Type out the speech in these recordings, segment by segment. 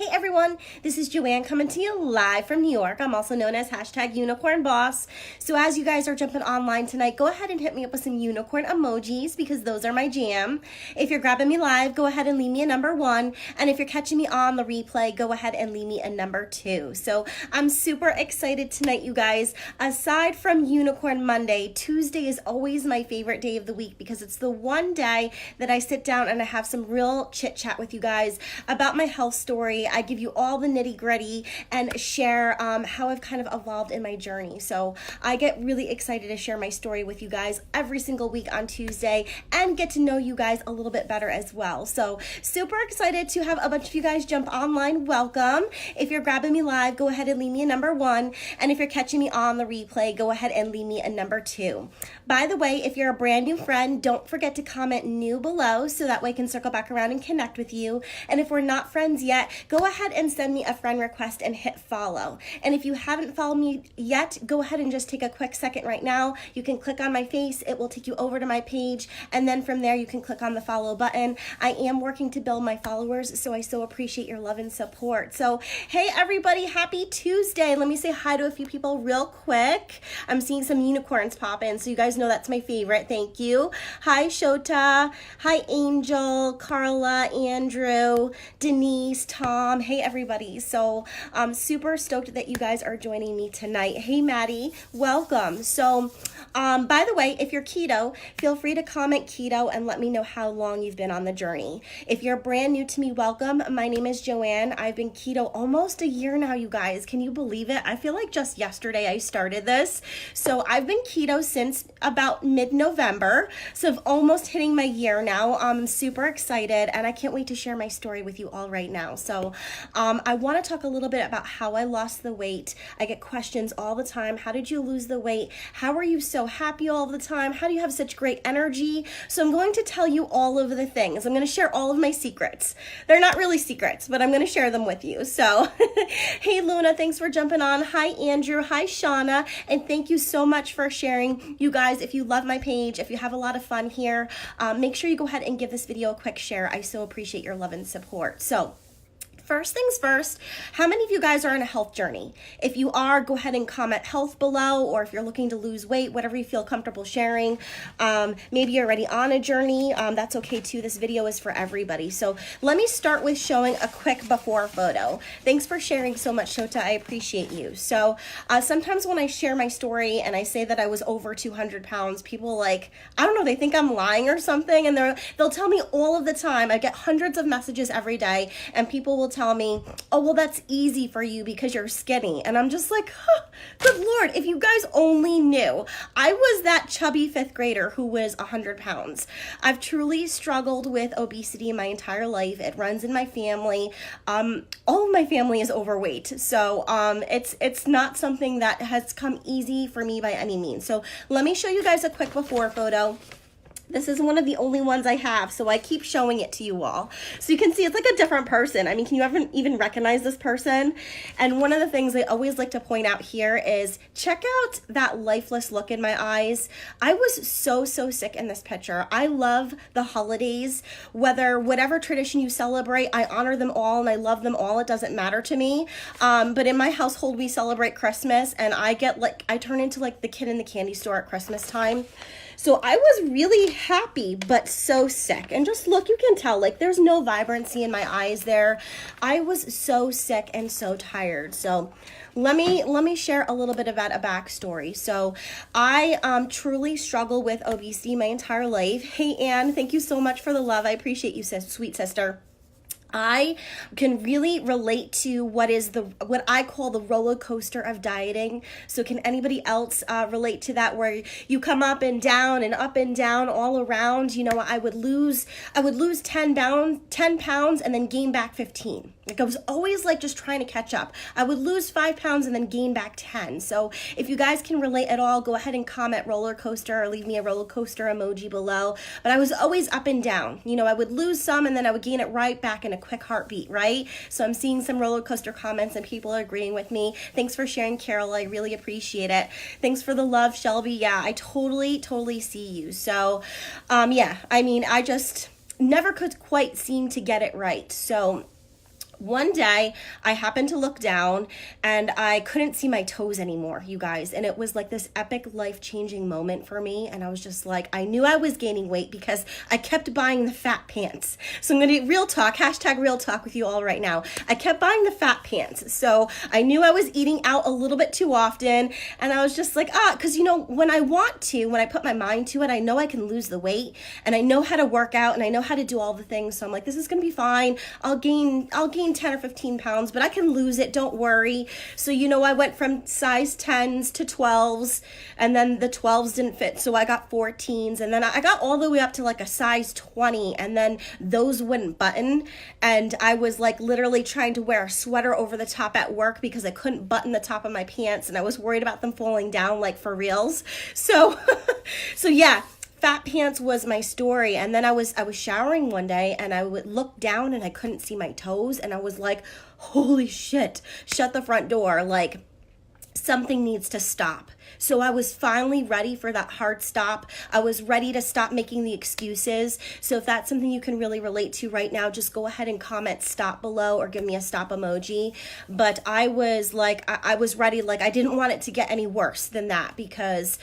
Hey everyone, this is Joanne coming to you live from New York. I'm also known as hashtag Unicorn Boss. So as you guys are jumping online tonight, go ahead and hit me up with some unicorn emojis because those are my jam. If you're grabbing me live, go ahead and leave me a number 1. And if you're catching me on the replay, go ahead and leave me a number 2. So I'm super excited tonight, you guys. Aside from Unicorn Monday, Tuesday is always my favorite day of the week because it's the one day that I sit down and I have some real chit chat with you guys about my health story. I give you all the nitty gritty and share how I've kind of evolved in my journey. So I get really excited to share my story with you guys every single week on Tuesday and get to know you guys a little bit better as well. So super excited to have a bunch of you guys jump online. Welcome. If you're grabbing me live, go ahead and leave me a number 1. And if you're catching me on the replay, go ahead and leave me a number 2. By the way, if you're a brand new friend, don't forget to comment new below so that way I can circle back around and connect with you. And if we're not friends yet, go ahead and send me a friend request and hit follow. And if you haven't followed me yet, go ahead and just take a quick second right now. You can click on my face. It will take you over to my page. And then from there, you can click on the follow button. I am working to build my followers, so I so appreciate your love and support. So, hey everybody, happy Tuesday. Let me say hi to a few people real quick. I'm seeing some unicorns pop in, so you guys know that's my favorite. Thank you. Hi Shota. Hi Angel, Carla, Andrew, Denise, Tom. Hey everybody. So I'm super stoked that you guys are joining me tonight. Hey Maddie, welcome. So by the way, if you're keto, feel free to comment keto and let me know how long you've been on the journey. If you're brand new to me, welcome. My name is Joanne. I've been keto almost a year now, you guys. Can you believe it? I feel like just yesterday I started this. So I've been keto since about mid-November. So I'm almost hitting my year now. I'm super excited and I can't wait to share my story with you all right now. So I want to talk a little bit about how I lost the weight. I get questions all the time. How did you lose the weight? How are you so happy all the time? How do you have such great energy? So I'm going to tell you all of the things. I'm going to share all of my secrets. They're not really secrets, but I'm going to share them with you. So hey Luna, thanks for jumping on. Hi Andrew. Hi Shauna. And thank you so much for sharing. You guys, if you love my page, if you have a lot of fun here, make sure you go ahead and give this video a quick share. I so appreciate your love and support. So first things first, how many of you guys are on a health journey? If you are, go ahead and comment health below, or if you're looking to lose weight, whatever you feel comfortable sharing. Maybe you're already on a journey. That's okay too. This video is for everybody. So let me start with showing a quick before photo. Thanks for sharing so much, Shota. I appreciate you. So sometimes when I share my story and I say that I was over 200 pounds, people I don't know, they think I'm lying or something. And they'll tell me all of the time. I get hundreds of messages every day and people will tell me, oh, well, that's easy for you because you're skinny. And I'm just like, huh, good Lord, if you guys only knew. I was that chubby 5th grader who was 100 pounds. I've truly struggled with obesity my entire life. It runs in my family. All of my family is overweight. So it's not something that has come easy for me by any means. So let me show you guys a quick before photo. This is one of the only ones I have, so I keep showing it to you all. So you can see it's like a different person. I mean, can you even recognize this person? And one of the things I always like to point out here is check out that lifeless look in my eyes. I was so sick in this picture. I love the holidays. Whatever tradition you celebrate, I honor them all and I love them all. It doesn't matter to me. But in my household, we celebrate Christmas and I turn into the kid in the candy store at Christmas time. So I was really happy, but so sick. And just look, you can tell, there's no vibrancy in my eyes there. I was so sick and so tired. So let me share a little bit about a backstory. So I truly struggle with obesity my entire life. Hey, Anne, thank you so much for the love. I appreciate you, sweet sister. I can really relate to what I call the roller coaster of dieting. So can anybody else relate to that, where you come up and down all around? You know, I would lose 10 pounds and then gain back 15. I was always just trying to catch up. I would lose 5 pounds and then gain back 10. So if you guys can relate at all, go ahead and comment roller coaster or leave me a roller coaster emoji below. But I was always up and down. You know, I would lose some and then I would gain it right back in a quick heartbeat, right? So I'm seeing some roller coaster comments and people are agreeing with me. Thanks for sharing, Carol. I really appreciate it. Thanks for the love, Shelby. Yeah, I totally see you. So yeah, I mean, I just never could quite seem to get it right. So One day I happened to look down and I couldn't see my toes anymore, you guys. And it was like this epic life-changing moment for me. And I was just like, I knew I was gaining weight because I kept buying the fat pants. So I'm going to real talk, hashtag real talk with you all right now. I kept buying the fat pants. So I knew I was eating out a little bit too often. And I was just like, because when I want to, when I put my mind to it, I know I can lose the weight and I know how to work out and I know how to do all the things. So I'm like, this is going to be fine. I'll gain 10 or 15 pounds, but I can lose it. Don't worry. So, I went from size 10s to 12s, and then the 12s didn't fit. So I got 14s, and then I got all the way up to like a size 20, and then those wouldn't button. And I was like literally trying to wear a sweater over the top at work because I couldn't button the top of my pants, and I was worried about them falling down like for reals. So, yeah. Fat pants was my story. And then I was showering one day and I would look down and I couldn't see my toes. And I was like, holy shit, shut the front door. Like, something needs to stop. So I was finally ready for that hard stop. I was ready to stop making the excuses. So if that's something you can really relate to right now, just go ahead and comment stop below or give me a stop emoji. But I was like, I was ready. Like, I didn't want it to get any worse than that because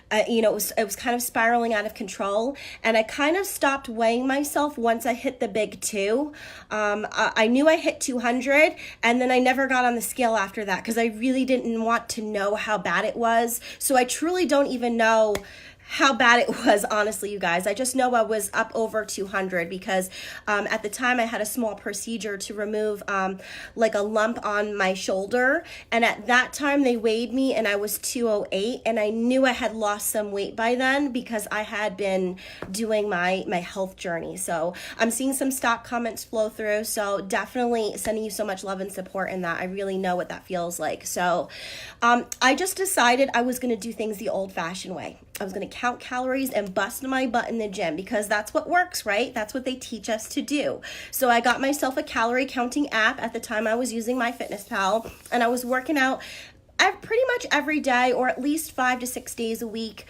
it was kind of spiraling out of control, and I kind of stopped weighing myself once I hit the big 2. I knew I hit 200, and then I never got on the scale after that because I really didn't want to know how bad it was. So I truly don't even know how bad it was, honestly, you guys. I just know I was up over 200 because at the time I had a small procedure to remove like a lump on my shoulder. And at that time they weighed me and I was 208, and I knew I had lost some weight by then because I had been doing my health journey. So I'm seeing some stock comments flow through. So definitely sending you so much love and support in that. I really know what that feels like. So I just decided I was going to do things the old-fashioned way. I was going to count calories and bust my butt in the gym because that's what works, right? That's what they teach us to do. So I got myself a calorie counting app. At the time I was using MyFitnessPal, and I was working out pretty much every day, or at least 5 to 6 days a week,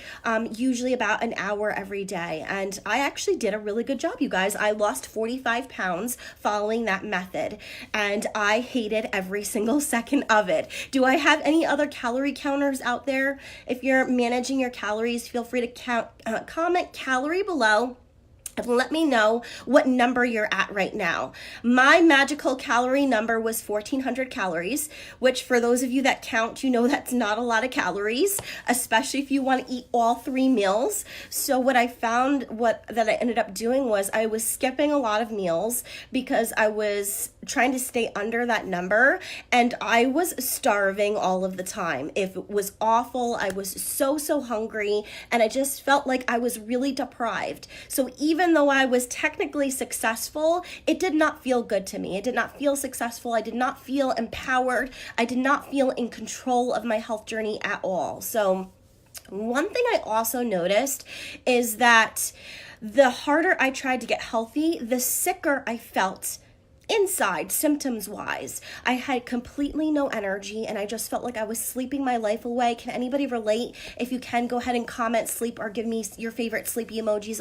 usually about an hour every day. And I actually did a really good job, you guys. I lost 45 pounds following that method, and I hated every single second of it. Do I have any other calorie counters out there? If you're managing your calories, feel free to comment calorie below and let me know what number you're at right now. My magical calorie number was 1,400 calories, which for those of you that count, that's not a lot of calories, especially if you want to eat all 3 meals. So what I found that I ended up doing was I was skipping a lot of meals because I was trying to stay under that number, and I was starving all of the time. If it was awful, I was so hungry, and I just felt like I was really deprived. So even though I was technically successful, it did not feel good to me. It did not feel successful. I did not feel empowered. I did not feel in control of my health journey at all. So one thing I also noticed is that the harder I tried to get healthy, the sicker I felt inside, symptoms wise. I had completely no energy, and I just felt like I was sleeping my life away. Can anybody relate? If you can, go ahead and comment sleep or give me your favorite sleepy emojis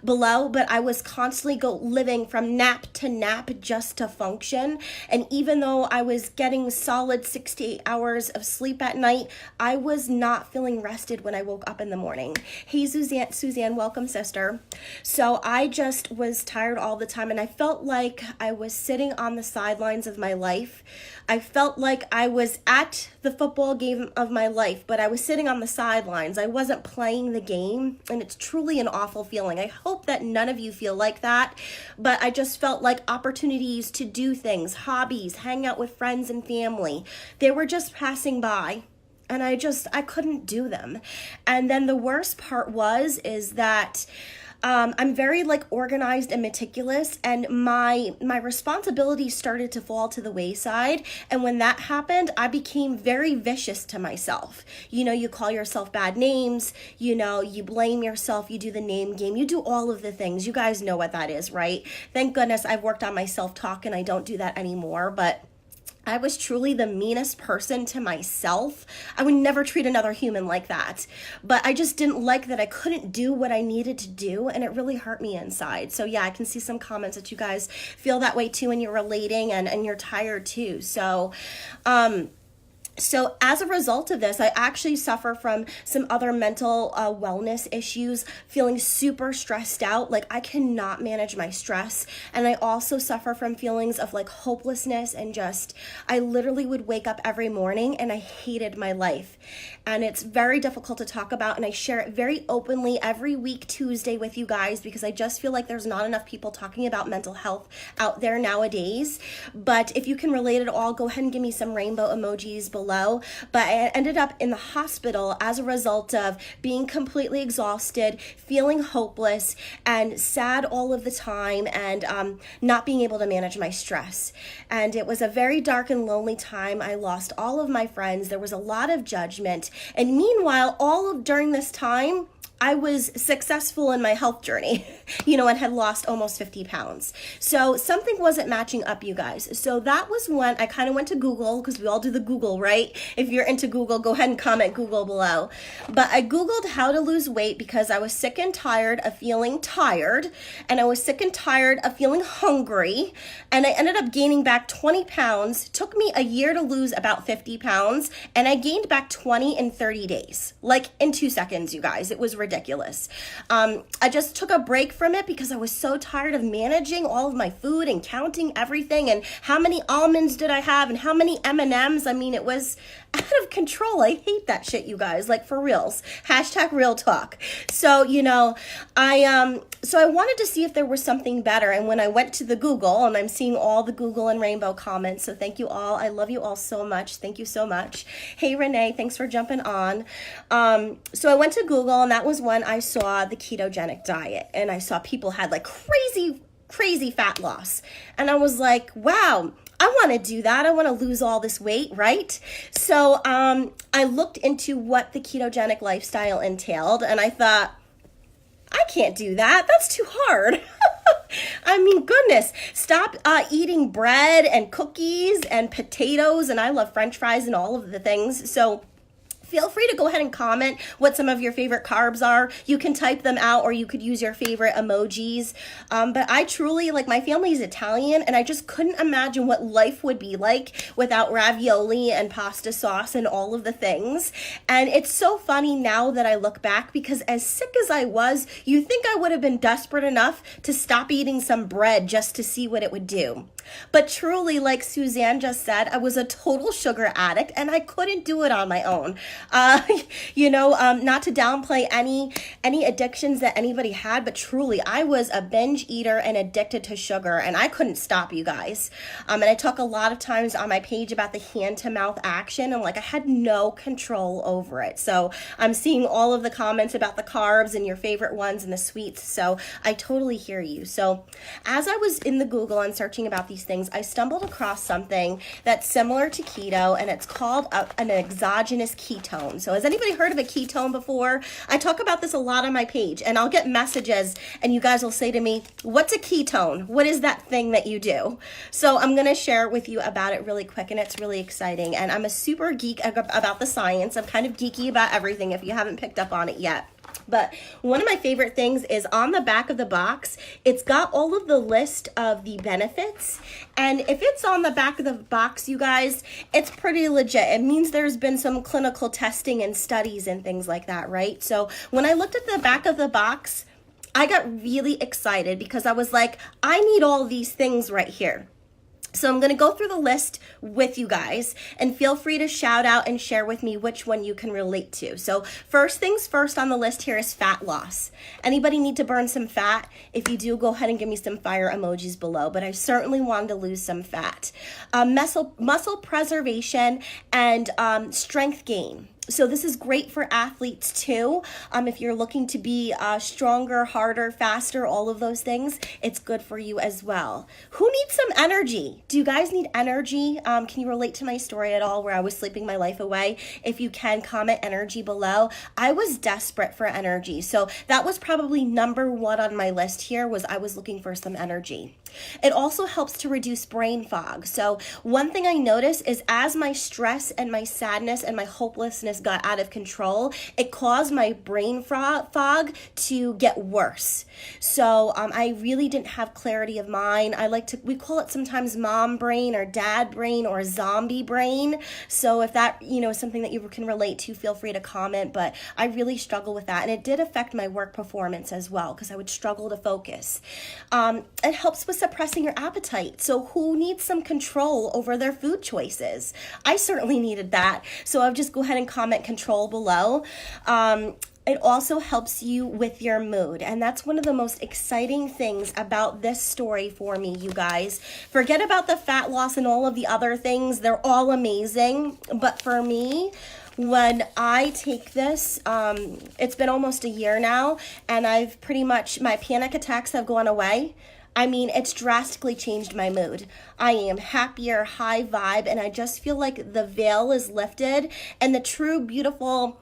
below. But I was constantly living from nap to nap just to function. And even though I was getting solid 6 to 8 hours of sleep at night, I was not feeling rested when I woke up in the morning. Hey, Suzanne, welcome, sister. So I just was tired all the time, and I felt like I was sitting on the sidelines of my life. I felt like I was at the football game of my life, but I was sitting on the sidelines. I wasn't playing the game, and it's truly an awful feeling. I hope that none of you feel like that, but I just felt like opportunities to do things, hobbies, hang out with friends and family, they were just passing by. And I couldn't do them. And then the worst part is that I'm very organized and meticulous, and my responsibilities started to fall to the wayside. And when that happened, I became very vicious to myself. You call yourself bad names, you blame yourself, you do the name game, you do all of the things. You guys know what that is, right? Thank goodness I've worked on my self-talk and I don't do that anymore, but I was truly the meanest person to myself. I would never treat another human like that. But I just didn't like that I couldn't do what I needed to do, and it really hurt me inside. So yeah, I can see some comments that you guys feel that way too, and you're relating, and you're tired too. So as a result of this, I actually suffer from some other mental wellness issues, feeling super stressed out. Like I cannot manage my stress. And I also suffer from feelings of like hopelessness and just, I literally would wake up every morning and I hated my life. And it's very difficult to talk about. And I share it very openly every week, Tuesday, with you guys, because I just feel like there's not enough people talking about mental health out there nowadays. But if you can relate at all, go ahead and give me some rainbow emojis below. But I ended up in the hospital as a result of being completely exhausted, feeling hopeless and sad all of the time, and not being able to manage my stress. And it was a very dark and lonely time. I lost all of my friends. There was a lot of judgment. And meanwhile, during this time, I was successful in my health journey, and had lost almost 50 pounds. So something wasn't matching up, you guys. So that was when I kind of went to Google, because we all do the Google, right? If you're into Google, go ahead and comment Google below. But I Googled how to lose weight because I was sick and tired of feeling tired, and I was sick and tired of feeling hungry, and I ended up gaining back 20 pounds. Took me a year to lose about 50 pounds, and I gained back 20 in 30 days. Like in 2 seconds, you guys. It was ridiculous. I just took a break from it because I was so tired of managing all of my food and counting everything and how many almonds did I have and how many M&Ms. I mean, it was out of control. I hate that shit, you guys, like for reals. Hashtag real talk. So, I wanted to see if there was something better. And when I went to the Google, and I'm seeing all the Google and rainbow comments, so thank you all. I love you all so much. Thank you so much. Hey, Renee, thanks for jumping on. So I went to Google, and that was when I saw the ketogenic diet, and I saw people had like crazy fat loss. And I was like, wow, I want to do that. I want to lose all this weight, right? So I looked into what the ketogenic lifestyle entailed, and I thought, I can't do that. That's too hard. I mean, goodness, stop eating bread and cookies and potatoes, and I love French fries and all of the things. So feel free to go ahead and comment what some of your favorite carbs are. You can type them out, or you could use your favorite emojis. But I truly, like, my family is Italian, and I just couldn't imagine what life would be like without ravioli and pasta sauce and all of the things. And it's so funny now that I look back, because as sick as I was, you think I would have been desperate enough to stop eating some bread just to see what it would do. But truly, like Suzanne just said, I was a total sugar addict, and I couldn't do it on my own. Not to downplay any addictions that anybody had, but truly, I was a binge eater and addicted to sugar, and I couldn't stop, you guys. And I talk a lot of times on my page about the hand-to-mouth action, and like I had no control over it. So I'm seeing all of the comments about the carbs and your favorite ones and the sweets. So I totally hear you. So as I was in the Google and searching about these things, I stumbled across something that's similar to keto, and it's called an exogenous ketone. So has anybody heard of a ketone before? I talk about this a lot on my page, and I'll get messages, and you guys will say to me, what's a ketone? What is that thing that you do? So I'm going to share with you about it really quick, and it's really exciting. And I'm a super geek about the science. I'm kind of geeky about everything if you haven't picked up on it yet. But one of my favorite things is on the back of the box, it's got all of the list of the benefits. And if it's on the back of the box, you guys, it's pretty legit. It means there's been some clinical testing and studies and things like that, right? So when I looked at the back of the box, I got really excited because I was like, I need all these things right here. So I'm going to go through the list with you guys, and feel free to shout out and share with me which one you can relate to. So first things first on the list here is fat loss. Anybody need to burn some fat? If you do, go ahead and give me some fire emojis below, but I certainly wanted to lose some fat. Muscle preservation and strength gain. So this is great for athletes too. If you're looking to be stronger, harder, faster, all of those things, it's good for you as well. Who needs some energy? Do you guys need energy? Can you relate to my story at all where I was sleeping my life away? If you can, comment energy below. I was desperate for energy. So that was probably number one on my list here, was I was looking for some energy. It also helps to reduce brain fog. So one thing I noticed is as my stress and my sadness and my hopelessness got out of control, it caused my brain fog to get worse. So I really didn't have clarity of mind. We call it sometimes mom brain or dad brain or zombie brain. So if that, is something that you can relate to, feel free to comment. But I really struggle with that. And it did affect my work performance as well because I would struggle to focus. It helps with suppressing your appetite. So who needs some control over their food choices? I certainly needed that. So I'll just go ahead and comment control below. It also helps you with your mood. And that's one of the most exciting things about this story for me, you guys. Forget about the fat loss and all of the other things. They're all amazing. But for me, when I take this, it's been almost a year now, and my panic attacks have gone away. I mean, it's drastically changed my mood. I am happier, high vibe, and I just feel like the veil is lifted, and the true, beautiful,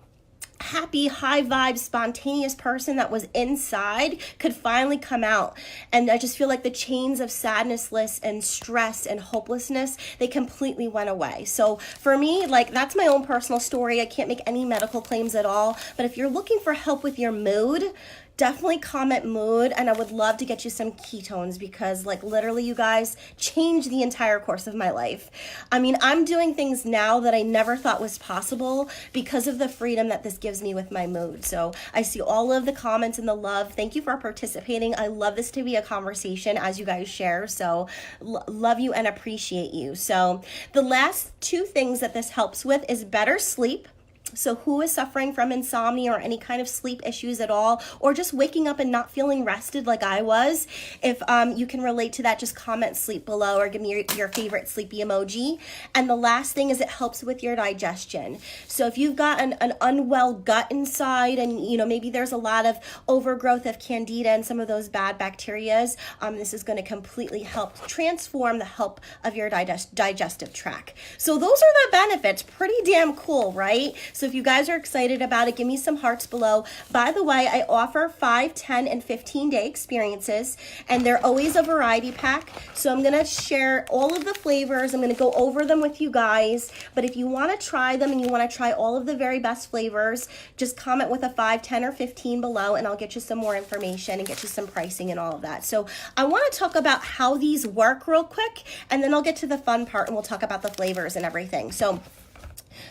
happy, high vibe, spontaneous person that was inside could finally come out. And I just feel like the chains of sadness and stress and hopelessness, they completely went away. So for me, that's my own personal story. I can't make any medical claims at all. But if you're looking for help with your mood, definitely comment mood, and I would love to get you some ketones because literally, you guys, changed the entire course of my life. I mean, I'm doing things now that I never thought was possible because of the freedom that this gives me with my mood. So I see all of the comments and the love. Thank you for participating. I love this to be a conversation as you guys share. So love you and appreciate you. So the last two things that this helps with is better sleep. So who is suffering from insomnia or any kind of sleep issues at all, or just waking up and not feeling rested like I was? If you can relate to that, just comment sleep below or give me your favorite sleepy emoji. And the last thing is it helps with your digestion. So if you've got an unwell gut inside and, maybe there's a lot of overgrowth of candida and some of those bad bacterias, this is going to completely help transform the help of your digestive tract. So those are the benefits. Pretty damn cool, right? So if you guys are excited about it, give me some hearts below. By the way, I offer 5, 10, and 15-day experiences, and they're always a variety pack. So I'm going to share all of the flavors. I'm going to go over them with you guys. But if you want to try them and you want to try all of the very best flavors, just comment with a 5, 10, or 15 below, and I'll get you some more information and get you some pricing and all of that. So I want to talk about how these work real quick, and then I'll get to the fun part, and we'll talk about the flavors and everything. So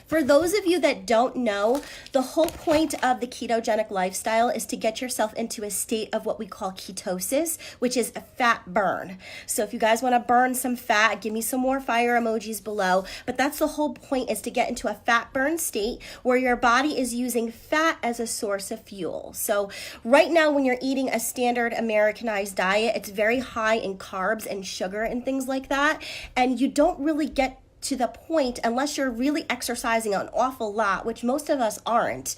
for those of you that don't know, the whole point of the ketogenic lifestyle is to get yourself into a state of what we call ketosis, which is a fat burn. So if you guys want to burn some fat, give me some more fire emojis below. But that's the whole point, is to get into a fat burn state where your body is using fat as a source of fuel. So right now, when you're eating a standard Americanized diet, it's very high in carbs and sugar and things like that. And you don't really get to the point, unless you're really exercising an awful lot, which most of us aren't,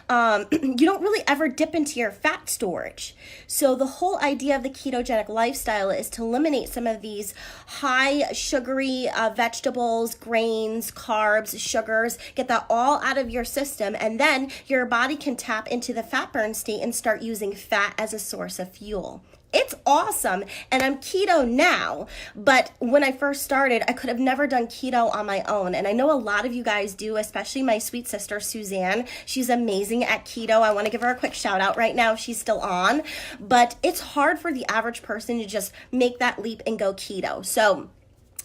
you don't really ever dip into your fat storage. So the whole idea of the ketogenic lifestyle is to eliminate some of these high sugary vegetables, grains, carbs, sugars, get that all out of your system, and then your body can tap into the fat burn state and start using fat as a source of fuel. It's awesome, and I'm keto now, but when I first started, I could have never done keto on my own, and I know a lot of you guys do, especially my sweet sister, Suzanne. She's amazing at keto. I want to give her a quick shout out right now if she's still on, but it's hard for the average person to just make that leap and go keto. So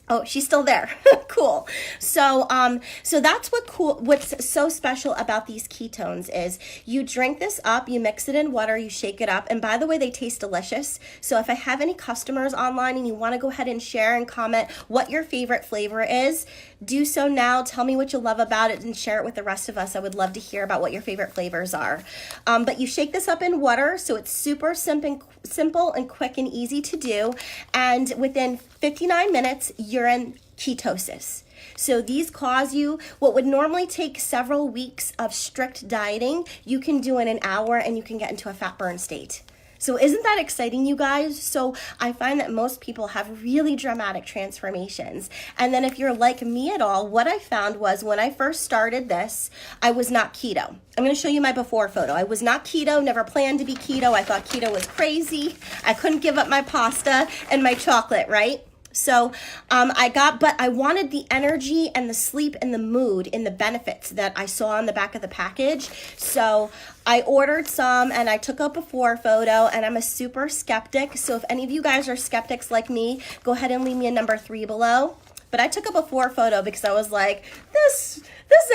oh, she's still there. Cool. So that's what's so special about these ketones is you drink this up, you mix it in water, you shake it up. And by the way, they taste delicious. So if I have any customers online and you want to go ahead and share and comment what your favorite flavor is, do so now. Tell me what you love about it and share it with the rest of us. I would love to hear about what your favorite flavors are. But you shake this up in water, so it's super simple and quick and easy to do. And within 59 minutes, you're in ketosis. So these cause you what would normally take several weeks of strict dieting, you can do in an hour and you can get into a fat burn state. So isn't that exciting, you guys? So I find that most people have really dramatic transformations. And then if you're like me at all, what I found was when I first started this, I was not keto. I'm going to show you my before photo. I was not keto, never planned to be keto. I thought keto was crazy. I couldn't give up my pasta and my chocolate, right? So but I wanted the energy and the sleep and the mood and the benefits that I saw on the back of the package. So I ordered some and I took a before photo, and I'm a super skeptic. So if any of you guys are skeptics like me, go ahead and leave me a number 3 below. But I took a before photo because I was like, this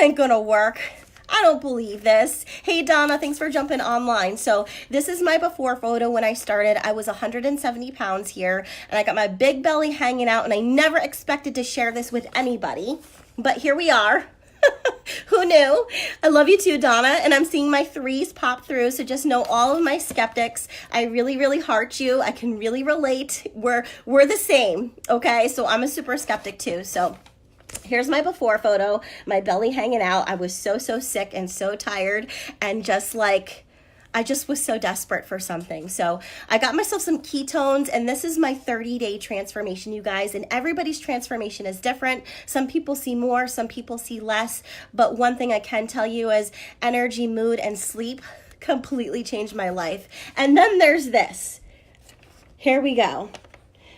ain't gonna work. I don't believe this. Hey, Donna, thanks for jumping online. So this is my before photo when I started. I was 170 pounds here, and I got my big belly hanging out, and I never expected to share this with anybody. But here we are. Who knew? I love you too, Donna. And I'm seeing my 3s pop through. So just know, all of my skeptics, I really, really heart you. I can really relate. We're the same. Okay. So I'm a super skeptic too. So here's my before photo, my belly hanging out. I was so sick and so tired, and I just was so desperate for something. So I got myself some ketones, and this is my 30-day transformation, you guys. And everybody's transformation is different. Some people see more, some people see less. But one thing I can tell you is energy, mood, and sleep completely changed my life. And then there's this. Here we go.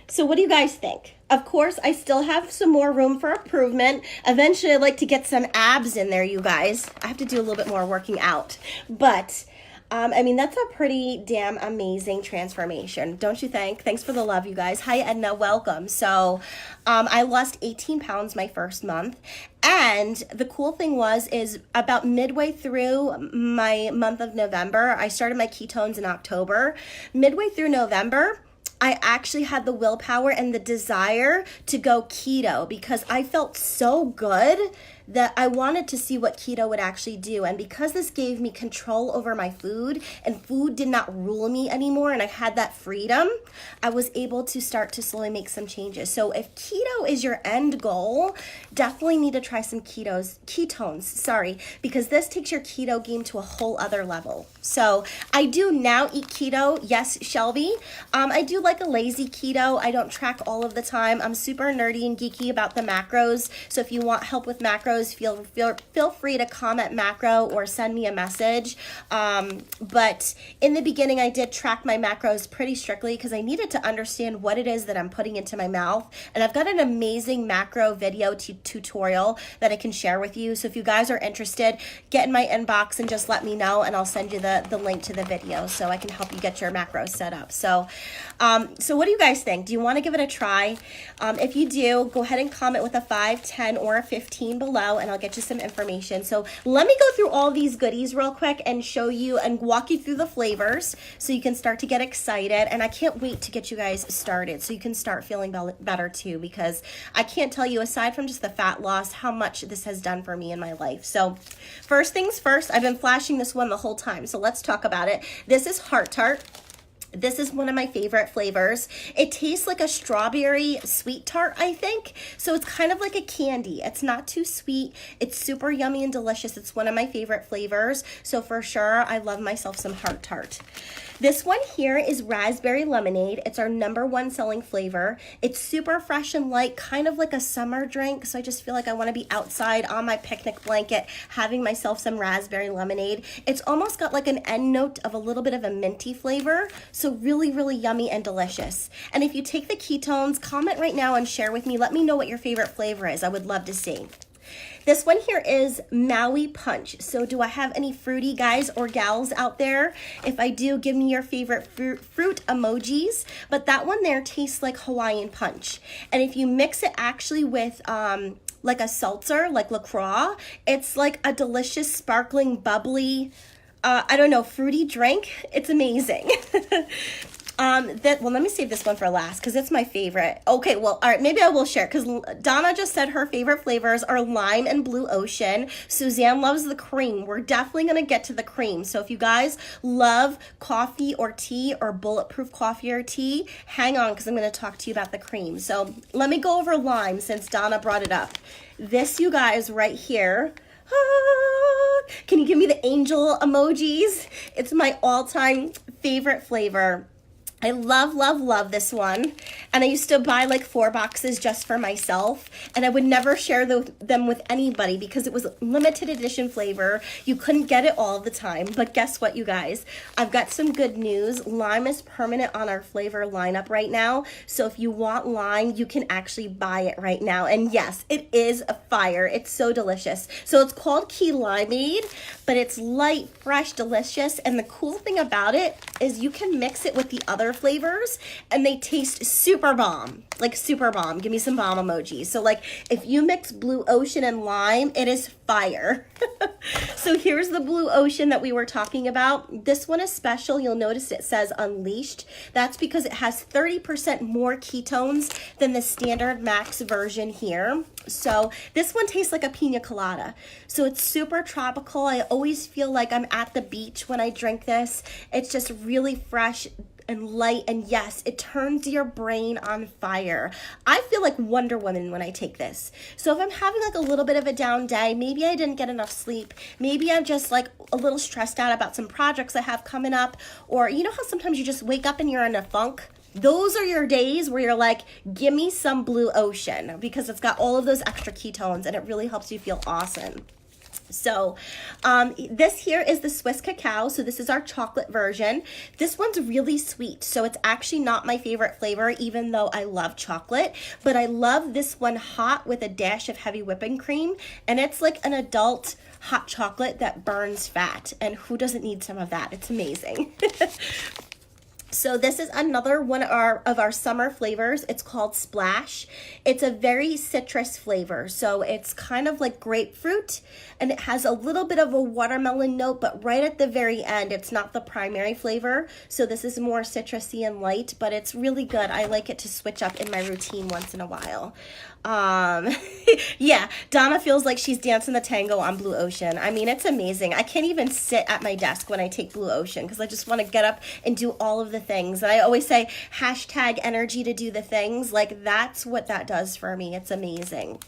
So what do you guys think? Of course, I still have some more room for improvement. Eventually, I'd like to get some abs in there, you guys. I have to do a little bit more working out. But, I mean, that's a pretty damn amazing transformation, don't you think? Thanks for the love, you guys. Hi, Edna. Welcome. So, I lost 18 pounds my first month. And the cool thing is about midway through my month of November, I started my ketones in October. Midway through November, I actually had the willpower and the desire to go keto because I felt so good that I wanted to see what keto would actually do. And because this gave me control over my food, and food did not rule me anymore, and I had that freedom, I was able to start to slowly make some changes. So if keto is your end goal, definitely need to try some ketones, because this takes your keto game to a whole other level. So I do now eat keto. Yes, Shelby. I do like a lazy keto. I don't track all of the time. I'm super nerdy and geeky about the macros. So if you want help with macros, feel free to comment macro or send me a message. But in the beginning, I did track my macros pretty strictly because I needed to understand what it is that I'm putting into my mouth. And I've got an amazing macro video tutorial that I can share with you. So if you guys are interested, get in my inbox and just let me know, and I'll send you the link to the video so I can help you get your macros set up. So what do you guys think? Do you want to give it a try? If you do, go ahead and comment with a 5, 10, or a 15 below, and I'll get you some information. So let me go through all these goodies real quick and show you and walk you through the flavors so you can start to get excited. And I can't wait to get you guys started so you can start feeling better too, because I can't tell you, aside from just the fat loss, how much this has done for me in my life. So first things first, I've been flashing this one the whole time, so let's talk about it. This is Heart Tart. This is one of my favorite flavors. It tastes like a strawberry sweet tart, I think. So it's kind of like a candy. It's not too sweet. It's super yummy and delicious. It's one of my favorite flavors. So for sure, I love myself some Heart Tart. This one here is raspberry lemonade. It's our #1 selling flavor. It's super fresh and light, kind of like a summer drink. So I just feel like I want to be outside on my picnic blanket having myself some raspberry lemonade. It's almost got like an end note of a little bit of a minty flavor. So really, really yummy and delicious. And if you take the ketones, comment right now and share with me. Let me know what your favorite flavor is. I would love to see. This one here is Maui Punch. So do I have any fruity guys or gals out there? If I do, give me your favorite fruit emojis. But that one there tastes like Hawaiian Punch. And if you mix it actually with like a seltzer, like LaCroix, it's like a delicious, sparkling, bubbly, I don't know, fruity drink. It's amazing. Well, let me save this one for last because it's my favorite. Okay, well, all right, maybe I will share because Donna just said her favorite flavors are lime and blue ocean. Suzanne loves the cream. We're definitely going to get to the cream. So if you guys love coffee or tea or bulletproof coffee or tea, hang on because I'm going to talk to you about the cream. So let me go over lime since Donna brought it up. This, you guys, right here, Can you give me the angel emojis? It's my all-time favorite flavor. I love, love, love this one. And I used to buy like 4 boxes just for myself. And I would never share them with anybody because it was limited edition flavor. You couldn't get it all the time. But guess what, you guys? I've got some good news. Lime is permanent on our flavor lineup right now. So if you want lime, you can actually buy it right now. And yes, it is a fire. It's so delicious. So it's called Key Limeade, but it's light, fresh, delicious. And the cool thing about it is you can mix it with the other flavors and they taste super bomb, like super bomb. Give me some bomb emojis. So like if you mix Blue Ocean and lime, it is fire. So here's the Blue Ocean that we were talking about. This one is special. You'll notice it says unleashed. That's because it has 30% more ketones than the standard max version here. So this one tastes like a pina colada. So it's super tropical. I always feel like I'm at the beach when I drink this. It's just really fresh and light, and yes, it turns your brain on fire. I feel like Wonder Woman when I take this. So if I'm having like a little bit of a down day, maybe I didn't get enough sleep, maybe I'm just like a little stressed out about some projects I have coming up, or you know how sometimes you just wake up and you're in a funk? Those are your days where you're like, give me some Blue Ocean, because it's got all of those extra ketones and it really helps you feel awesome. So this here is the Swiss cacao. So this is our chocolate version. This one's really sweet. So it's actually not my favorite flavor, even though I love chocolate. But I love this one hot with a dash of heavy whipping cream. And it's like an adult hot chocolate that burns fat. And who doesn't need some of that? It's amazing. So this is another one of our summer flavors. It's called Splash. It's a very citrus flavor. So it's kind of like grapefruit and it has a little bit of a watermelon note, but right at the very end, it's not the primary flavor. So this is more citrusy and light, but it's really good. I like it to switch up in my routine once in a while. Yeah, Donna feels like she's dancing the tango on Blue Ocean. I mean, it's amazing. I can't even sit at my desk when I take Blue Ocean because I just want to get up and do all of the things. And I always say hashtag energy to do the things. Like that's what that does for me. It's amazing.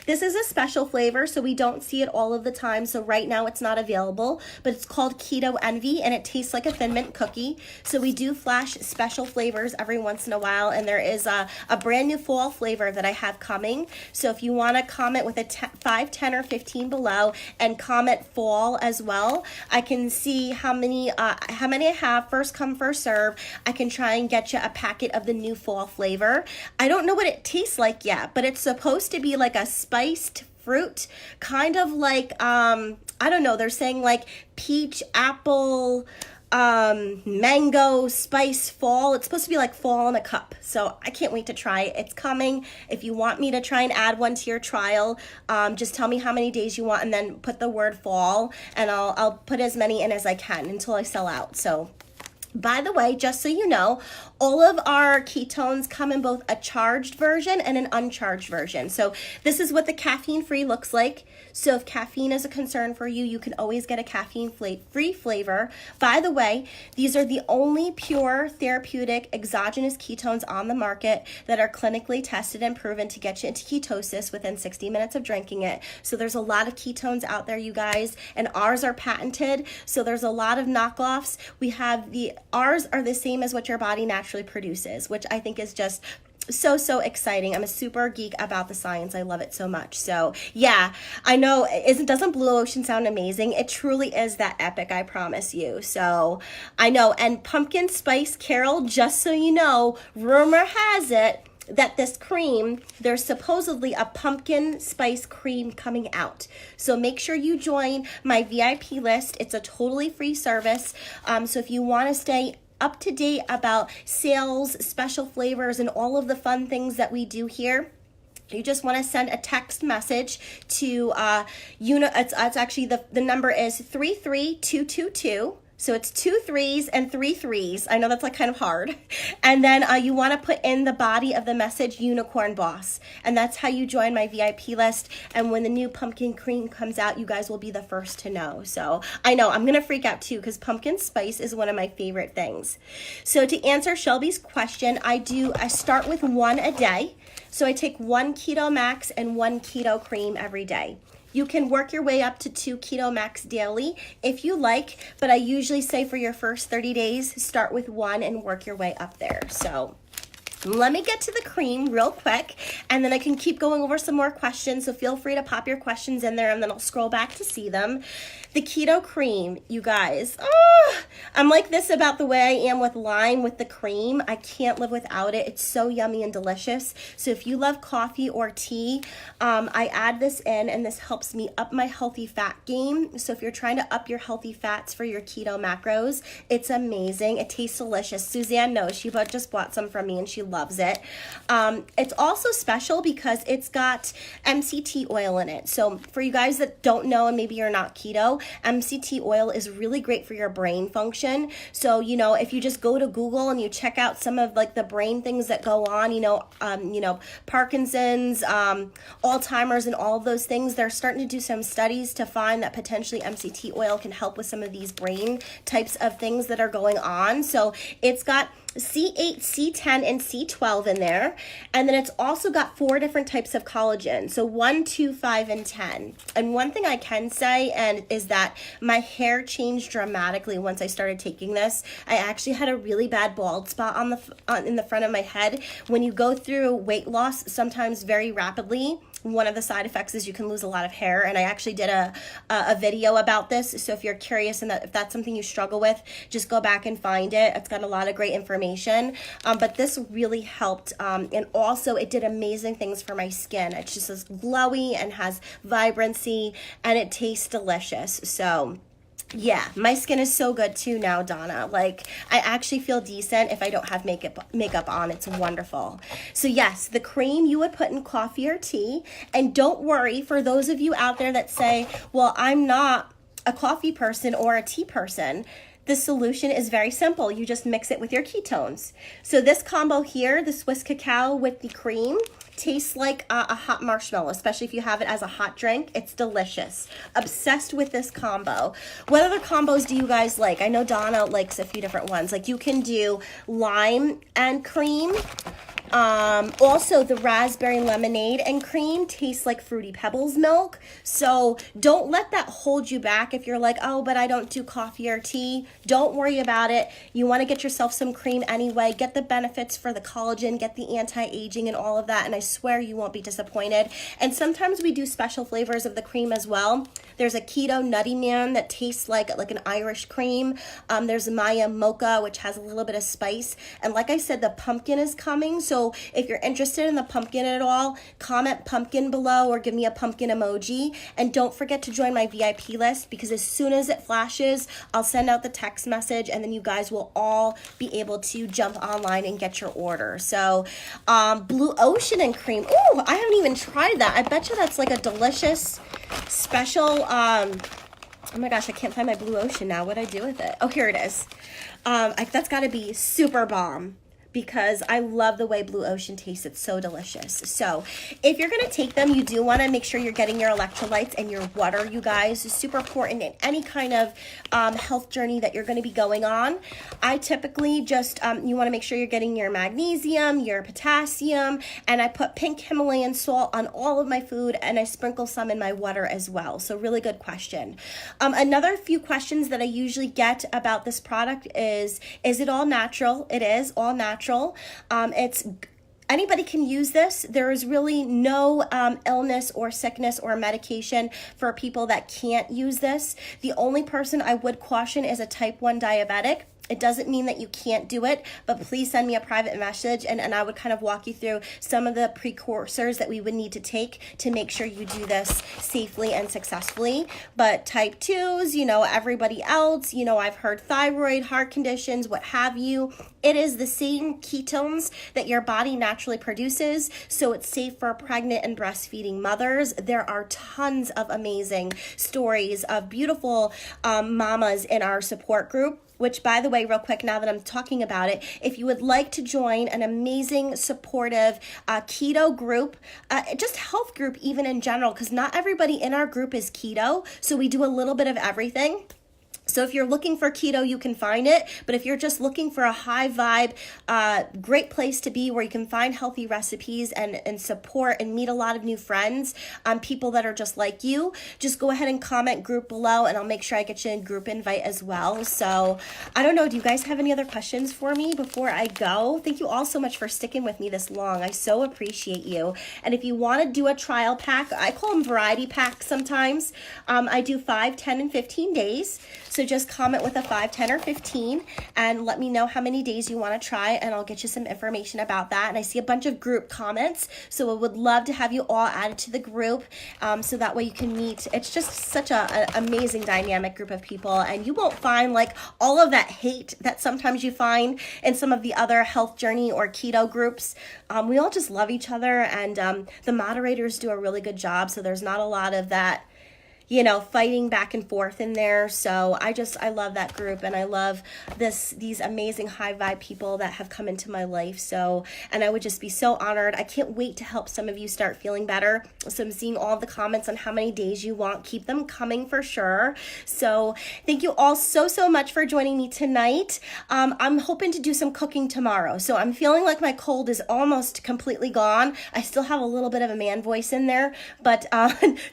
This is a special flavor, so we don't see it all of the time. So right now it's not available, but it's called Keto Envy and it tastes like a Thin Mint cookie. So we do flash special flavors every once in a while, and there is a brand new fall flavor that I have coming. So if you want to comment with a 5, 10, or 15 below and comment fall as well, I can see how many I have. First come, first serve. I can try and get you a packet of the new fall flavor. I don't know what it tastes like yet, but it's supposed to be like a spiced fruit, kind of like I don't know, they're saying like peach, apple, mango, spice, fall. It's supposed to be like fall in a cup. So I can't wait to try it. It's coming. If you want me to try and add one to your trial, just tell me how many days you want and then put the word fall, and I'll put as many in as I can until I sell out. So by the way, just so you know, all of our ketones come in both a charged version and an uncharged version. So this is what the caffeine-free looks like. So if caffeine is a concern for you, you can always get a caffeine-free flavor. By the way, these are the only pure therapeutic exogenous ketones on the market that are clinically tested and proven to get you into ketosis within 60 minutes of drinking it. So there's a lot of ketones out there, you guys, and ours are patented. So there's a lot of knockoffs. We have ours are the same as what your body naturally produces, which I think is just so exciting. I'm a super geek about the science. I love it so much. So yeah, I know, doesn't Blue Ocean sound amazing? It truly is that epic, I promise you. So I know. And pumpkin spice Carol, just so you know, rumor has it that this cream, there's supposedly a pumpkin spice cream coming out. So make sure you join my VIP list. It's a totally free service. So if you want to stay up to date about sales, special flavors, and all of the fun things that we do here, you just want to send a text message to it's actually the number is 33222. So it's 2 3s and 3 3s. I know that's like kind of hard. And then you want to put in the body of the message Unicorn Boss. And that's how you join my VIP list. And when the new pumpkin cream comes out, you guys will be the first to know. So I know I'm going to freak out too because pumpkin spice is one of my favorite things. So to answer Shelby's question, I start with one a day. So I take 1 Keto Max and 1 Keto Cream every day. You can work your way up to 2 Keto Max daily if you like, but I usually say for your first 30 days, start with 1 and work your way up there. So let me get to the cream real quick, and then I can keep going over some more questions, so feel free to pop your questions in there, and then I'll scroll back to see them. The keto cream, you guys, I'm like this about the way I am with lime with the cream. I can't live without it. It's so yummy and delicious. So if you love coffee or tea, I add this in, and this helps me up my healthy fat game. So if you're trying to up your healthy fats for your keto macros, it's amazing. It tastes delicious. Suzanne knows. She just bought some from me, and she loves it. It's also special because it's got MCT oil in it. So for you guys that don't know, and maybe you're not keto, MCT oil is really great for your brain function. So, you know, if you just go to Google and you check out some of like the brain things that go on, Parkinson's, Alzheimer's, and all of those things, they're starting to do some studies to find that potentially MCT oil can help with some of these brain types of things that are going on. So it's got C8, C10, and C12 in there. And then it's also got 4 different types of collagen. So 1, 2, 5, and 10. And one thing I can say is that my hair changed dramatically once I started taking this. I actually had a really bad bald spot in the front of my head. When you go through weight loss, sometimes very rapidly, one of the side effects is you can lose a lot of hair, and I actually did a video about this. So if you're curious and if that's something you struggle with, just go back and find it. It's got a lot of great information, but this really helped, and also it did amazing things for my skin. It's just as glowy and has vibrancy, and it tastes delicious. So yeah, my skin is so good too now, Donna. Like, I actually feel decent if I don't have makeup on. It's wonderful. So yes, the cream you would put in coffee or tea. And don't worry, for those of you out there that say, well, I'm not a coffee person or a tea person, the solution is very simple. You just mix it with your ketones. So this combo here, the Swiss cacao with the cream, tastes like a hot marshmallow, especially if you have it as a hot drink. It's delicious. Obsessed with this combo. What other combos do you guys like? I know Donna likes a few different ones. Like you can do lime and cream. Also, the raspberry lemonade and cream tastes like Fruity Pebbles milk. So don't let that hold you back if you're like, oh, but I don't do coffee or tea. Don't worry about it. You want to get yourself some cream anyway. Get the benefits for the collagen, get the anti-aging and all of that. And I swear you won't be disappointed. And sometimes we do special flavors of the cream as well. There's a keto nutty man that tastes like an Irish cream. There's Maya mocha, which has a little bit of spice. And like I said, the pumpkin is coming. So if you're interested in the pumpkin at all, comment pumpkin below or give me a pumpkin emoji. And don't forget to join my VIP list, because as soon as it flashes, I'll send out the text message, and then you guys will all be able to jump online and get your order. So Blue Ocean and cream. Ooh, I haven't even tried that. I bet you that's like a delicious special. Oh my gosh, I can't find my Blue Ocean now. What'd I do with it? Oh, here it is. That's got to be super bomb, because I love the way Blue Ocean tastes. It's so delicious. So if you're going to take them, you do want to make sure you're getting your electrolytes and your water, you guys. It's super important in any kind of health journey that you're going to be going on. I typically just, you want to make sure you're getting your magnesium, your potassium, and I put pink Himalayan salt on all of my food, and I sprinkle some in my water as well. So really good question. Another few questions that I usually get about this product is it all natural? It is all natural. Anybody can use this. There is really no illness or sickness or medication for people that can't use this. The only person I would caution is a type 1 diabetic. It doesn't mean that you can't do it, but please send me a private message, and I would kind of walk you through some of the precursors that we would need to take to make sure you do this safely and successfully. But type 2s, everybody else, I've heard thyroid, heart conditions, what have you. It is the same ketones that your body naturally produces, so it's safe for pregnant and breastfeeding mothers. There are tons of amazing stories of beautiful mamas in our support group. Which, by the way, real quick, now that I'm talking about it, if you would like to join an amazing, supportive keto group, just health group even in general, because not everybody in our group is keto, so we do a little bit of everything. So if you're looking for keto, you can find it. But if you're just looking for a high vibe, great place to be where you can find healthy recipes and support and meet a lot of new friends, people that are just like you, just go ahead and comment group below and I'll make sure I get you a group invite as well. So I don't know, do you guys have any other questions for me before I go? Thank you all so much for sticking with me this long. I so appreciate you. And if you want to do a trial pack, I call them variety packs sometimes. I do 5, 10, and 15 days. So just comment with a 5, 10, or 15 and let me know how many days you want to try and I'll get you some information about that. And I see a bunch of group comments, so I would love to have you all added to the group so that way you can meet. It's just such an amazing dynamic group of people, and you won't find like all of that hate that sometimes you find in some of the other health journey or keto groups. We all just love each other, and the moderators do a really good job, so there's not a lot of that, you know, fighting back and forth in there. So I love that group, and I love these amazing high vibe people that have come into my life. So, and I would just be so honored. I can't wait to help some of you start feeling better. So I'm seeing all the comments on how many days you want. Keep them coming for sure. So thank you all so much for joining me tonight. I'm hoping to do some cooking tomorrow. So I'm feeling like my cold is almost completely gone. I still have a little bit of a man voice in there, but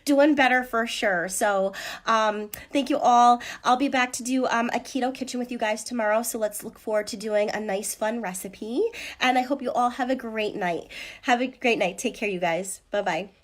doing better for sure. So thank you all. I'll be back to do a keto kitchen with you guys tomorrow. So let's look forward to doing a nice fun recipe. And I hope you all have a great night. Have a great night. Take care, you guys. Bye-bye.